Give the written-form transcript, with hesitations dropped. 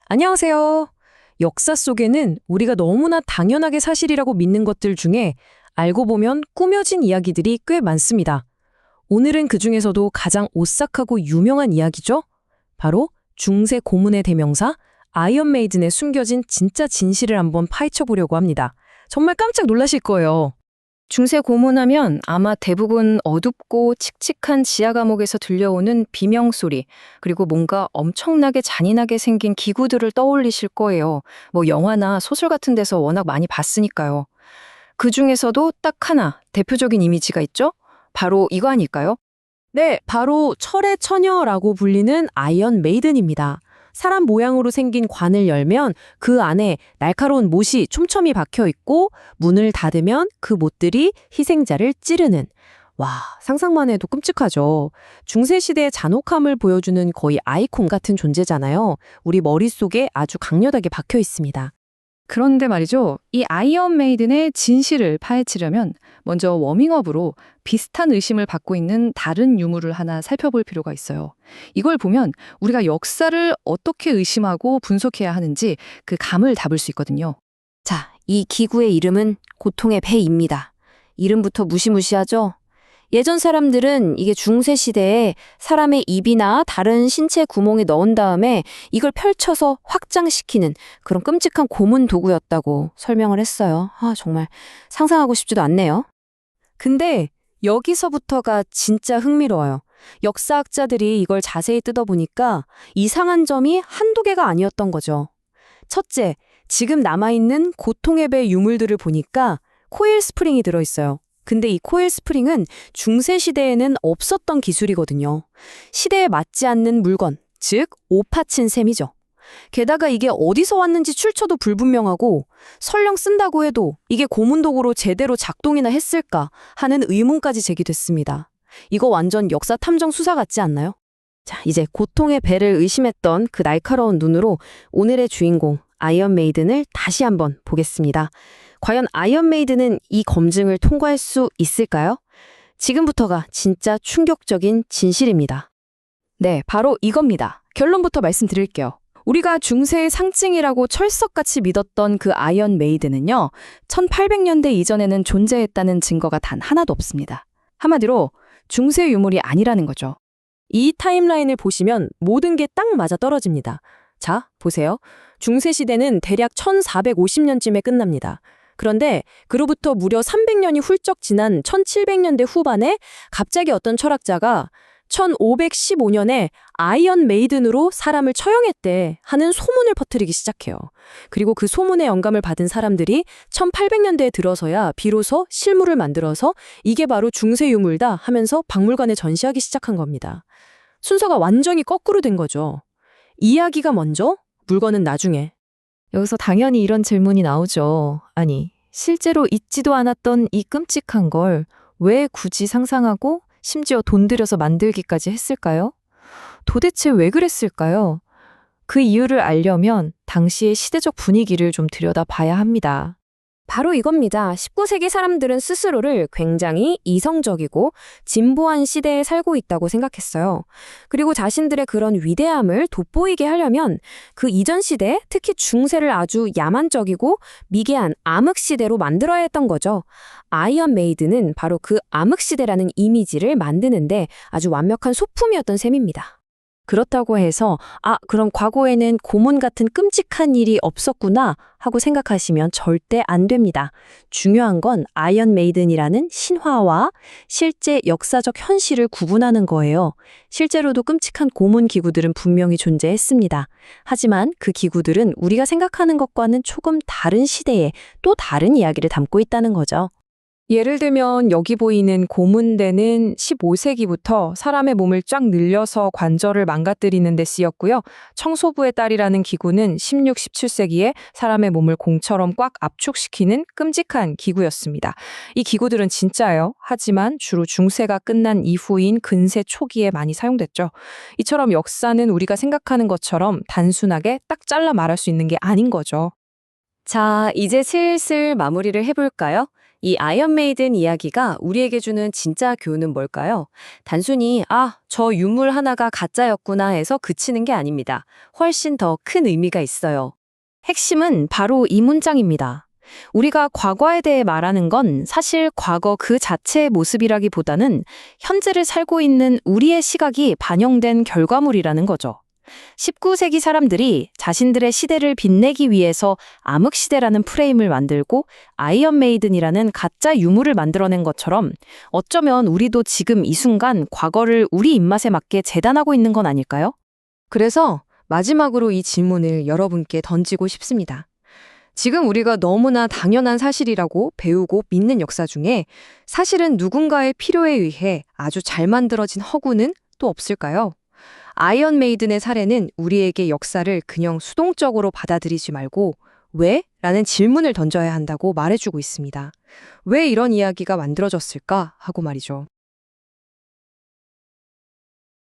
안녕하세요. 역사 속에는 우리가 너무나 당연하게 사실이라고 믿는 것들 중에 알고 보면 꾸며진 이야기들이 꽤 많습니다. 오늘은 그 중에서도 가장 오싹하고 유명한 이야기죠? 바로 중세 고문의 대명사 아이언 메이든에 숨겨진 진짜 진실을 한번 파헤쳐 보려고 합니다. 정말 깜짝 놀라실 거예요. 중세 고문하면 아마 대부분 어둡고 칙칙한 지하 감옥에서 들려오는 비명소리, 그리고 뭔가 엄청나게 잔인하게 생긴 기구들을 떠올리실 거예요. 뭐 영화나 소설 같은 데서 워낙 많이 봤으니까요. 그 중에서도 딱 하나 대표적인 이미지가 있죠? 바로 이거 아닐까요? 네, 바로 철의 처녀라고 불리는 아이언 메이든입니다. 사람 모양으로 생긴 관을 열면 그 안에 날카로운 못이 촘촘히 박혀 있고 문을 닫으면 그 못들이 희생자를 찌르는. 와, 상상만 해도 끔찍하죠. 중세시대의 잔혹함을 보여주는 거의 아이콘 같은 존재잖아요. 우리 머릿속에 아주 강렬하게 박혀 있습니다. 그런데 말이죠. 이 아이언 메이든의 진실을 파헤치려면 먼저 워밍업으로 비슷한 의심을 받고 있는 다른 유물을 하나 살펴볼 필요가 있어요. 이걸 보면 우리가 역사를 어떻게 의심하고 분석해야 하는지 그 감을 잡을 수 있거든요. 자, 이 기구의 이름은 고통의 배입니다. 이름부터 무시무시하죠? 예전 사람들은 이게 중세시대에 사람의 입이나 다른 신체 구멍에 넣은 다음에 이걸 펼쳐서 확장시키는 그런 끔찍한 고문 도구였다고 설명을 했어요. 정말 상상하고 싶지도 않네요. 근데 여기서부터가 진짜 흥미로워요. 역사학자들이 이걸 자세히 뜯어보니까 이상한 점이 한두 개가 아니었던 거죠. 첫째, 지금 남아있는 고통의 배 유물들을 보니까 코일 스프링이 들어있어요. 근데 이 코일 스프링은 중세시대에는 없었던 기술이거든요. 시대에 맞지 않는 물건, 즉 오파친 셈이죠. 게다가 이게 어디서 왔는지 출처도 불분명하고 설령 쓴다고 해도 이게 고문도구로 제대로 작동이나 했을까 하는 의문까지 제기됐습니다. 이거 완전 역사 탐정 수사 같지 않나요? 자, 이제 고통의 배를 의심했던 그 날카로운 눈으로 오늘의 주인공 아이언 메이든을 다시 한번 보겠습니다. 과연 아이언 메이든은 이 검증을 통과할 수 있을까요? 지금부터가 진짜 충격적인 진실입니다. 네, 바로 이겁니다. 결론부터 말씀드릴게요. 우리가 중세의 상징이라고 철석같이 믿었던 그 아이언 메이든은요, 1800년대 이전에는 존재했다는 증거가 단 하나도 없습니다. 한마디로 중세 유물이 아니라는 거죠. 이 타임라인을 보시면 모든 게 딱 맞아 떨어집니다. 자, 보세요. 중세시대는 대략 1450년쯤에 끝납니다. 그런데 그로부터 무려 300년이 훌쩍 지난 1700년대 후반에 갑자기 어떤 철학자가 1515년에 아이언 메이든으로 사람을 처형했대 하는 소문을 퍼뜨리기 시작해요. 그리고 그 소문에 영감을 받은 사람들이 1800년대에 들어서야 비로소 실물을 만들어서 이게 바로 중세 유물다 하면서 박물관에 전시하기 시작한 겁니다. 순서가 완전히 거꾸로 된 거죠. 이야기가 먼저, 물건은 나중에. 여기서 당연히 이런 질문이 나오죠. 아니, 실제로 있지도 않았던 이 끔찍한 걸 왜 굳이 상상하고 심지어 돈 들여서 만들기까지 했을까요? 도대체 왜 그랬을까요? 그 이유를 알려면 당시의 시대적 분위기를 좀 들여다봐야 합니다. 바로 이겁니다. 19세기 사람들은 스스로를 굉장히 이성적이고 진보한 시대에 살고 있다고 생각했어요. 그리고 자신들의 그런 위대함을 돋보이게 하려면 그 이전 시대, 특히 중세를 아주 야만적이고 미개한 암흑시대로 만들어야 했던 거죠. 아이언 메이든은 바로 그 암흑시대라는 이미지를 만드는데 아주 완벽한 소품이었던 셈입니다. 그렇다고 해서 그럼 과거에는 고문 같은 끔찍한 일이 없었구나 하고 생각하시면 절대 안 됩니다. 중요한 건 아이언 메이든이라는 신화와 실제 역사적 현실을 구분하는 거예요. 실제로도 끔찍한 고문 기구들은 분명히 존재했습니다. 하지만 그 기구들은 우리가 생각하는 것과는 조금 다른 시대에 또 다른 이야기를 담고 있다는 거죠. 예를 들면 여기 보이는 고문대는 15세기부터 사람의 몸을 쫙 늘려서 관절을 망가뜨리는 데 쓰였고요. 청소부의 딸이라는 기구는 16, 17세기에 사람의 몸을 공처럼 꽉 압축시키는 끔찍한 기구였습니다. 이 기구들은 진짜예요. 하지만 주로 중세가 끝난 이후인 근세 초기에 많이 사용됐죠. 이처럼 역사는 우리가 생각하는 것처럼 단순하게 딱 잘라 말할 수 있는 게 아닌 거죠. 자, 이제 슬슬 마무리를 해볼까요? 이 아이언 메이든 이야기가 우리에게 주는 진짜 교훈은 뭘까요? 단순히 저 유물 하나가 가짜였구나 해서 그치는 게 아닙니다. 훨씬 더 큰 의미가 있어요. 핵심은 바로 이 문장입니다. 우리가 과거에 대해 말하는 건 사실 과거 그 자체의 모습이라기보다는 현재를 살고 있는 우리의 시각이 반영된 결과물이라는 거죠. 19세기 사람들이 자신들의 시대를 빛내기 위해서 암흑시대라는 프레임을 만들고 아이언 메이든이라는 가짜 유물을 만들어낸 것처럼 어쩌면 우리도 지금 이 순간 과거를 우리 입맛에 맞게 재단하고 있는 건 아닐까요? 그래서 마지막으로 이 질문을 여러분께 던지고 싶습니다. 지금 우리가 너무나 당연한 사실이라고 배우고 믿는 역사 중에 사실은 누군가의 필요에 의해 아주 잘 만들어진 허구는 또 없을까요? 아이언 메이든의 사례는 우리에게 역사를 그냥 수동적으로 받아들이지 말고 왜? 라는 질문을 던져야 한다고 말해주고 있습니다. 왜 이런 이야기가 만들어졌을까? 하고 말이죠.